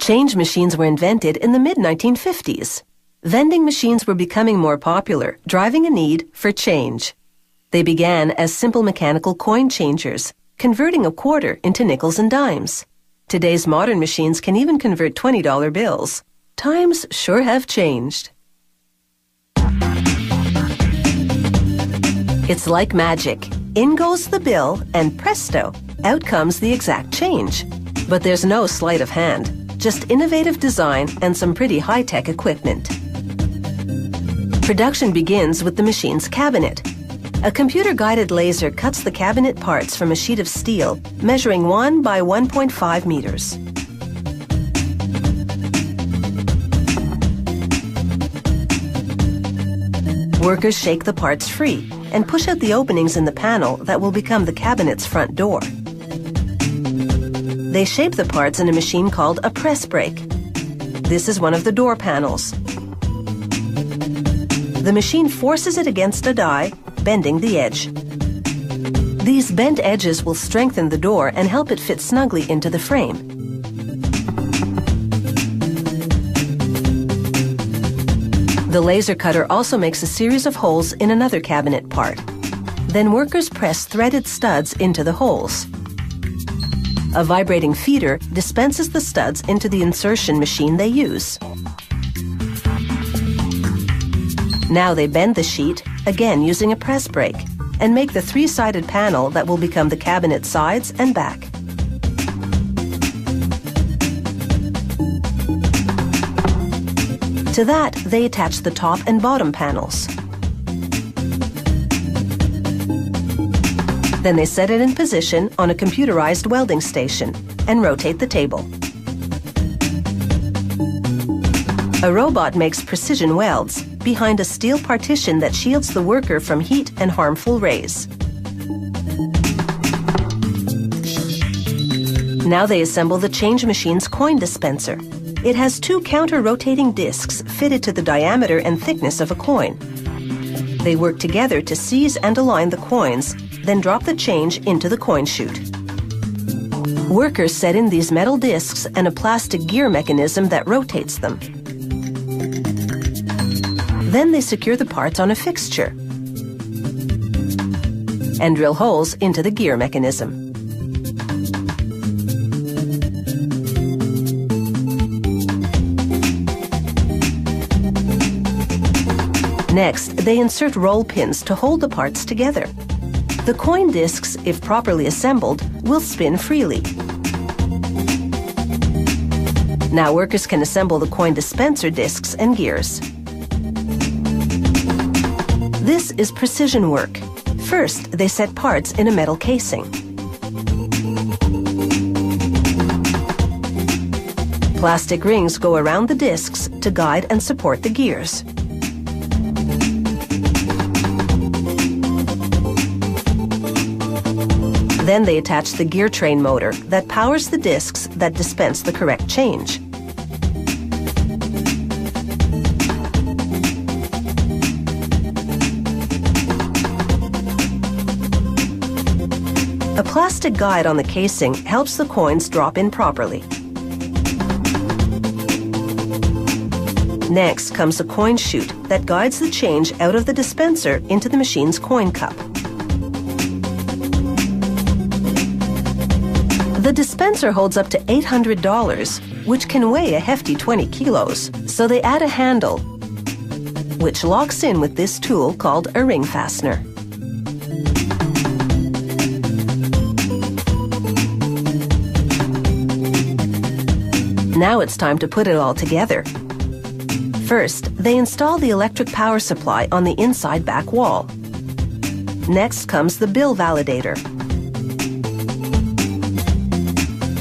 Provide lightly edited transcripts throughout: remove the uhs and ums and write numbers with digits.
Change machines were invented in the mid-1950s. Vending machines were becoming more popular, driving a need for change. They began as simple mechanical coin changers, converting a quarter into nickels and dimes. Today's modern machines can even convert $20 bills. Times sure have changed. It's like magic. In goes the bill, and presto, out comes the exact change. But there's no sleight of hand, just innovative design and some pretty high-tech equipment. Production begins with the machine's cabinet. A computer-guided laser cuts the cabinet parts from a sheet of steel measuring 1 by 1.5 meters. Workers shake the parts free and push out the openings in the panel that will become the cabinet's front door. They shape the parts in a machine called a press brake. This is one of the door panels. The machine forces it against a die, bending the edge. These bent edges will strengthen the door and help it fit snugly into the frame. The laser cutter also makes a series of holes in another cabinet part. Then workers press threaded studs into the holes. A vibrating feeder dispenses the studs into the insertion machine they use. Now they bend the sheet, again using a press brake, and make the three-sided panel that will become the cabinet sides and back. To that, they attach the top and bottom panels. Then they set it in position on a computerized welding station and rotate the table. A robot makes precision welds behind a steel partition that shields the worker from heat and harmful rays. Now they assemble the change machine's coin dispenser. It has two counter-rotating discs fitted to the diameter and thickness of a coin. They work together to seize and align the coins, then drop the change into the coin chute. Workers set in these metal discs and a plastic gear mechanism that rotates them. Then they secure the parts on a fixture and drill holes into the gear mechanism. Next, they insert roll pins to hold the parts together. The coin discs, if properly assembled, will spin freely. Now workers can assemble the coin dispenser discs and gears. This is precision work. First, they set parts in a metal casing. Plastic rings go around the discs to guide and support the gears. Then they attach the gear train motor that powers the discs that dispense the correct change. A plastic guide on the casing helps the coins drop in properly. Next comes a coin chute that guides the change out of the dispenser into the machine's coin cup. The dispenser holds up to $800, which can weigh a hefty 20 kilos, so they add a handle, which locks in with this tool called a ring fastener. Now it's time to put it all together. First, they install the electric power supply on the inside back wall. Next comes the bill validator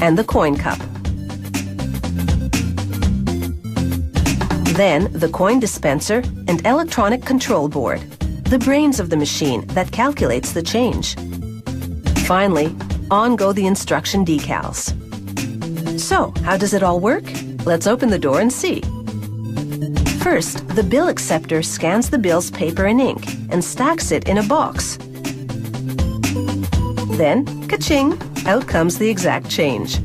and the coin cup. Then the coin dispenser and electronic control board, the brains of the machine that calculates the change. Finally, on go the instruction decals. So, how does it all work? Let's open the door and see. First, the bill acceptor scans the bill's paper and ink and stacks it in a box. Then, ka-ching, out comes the exact change.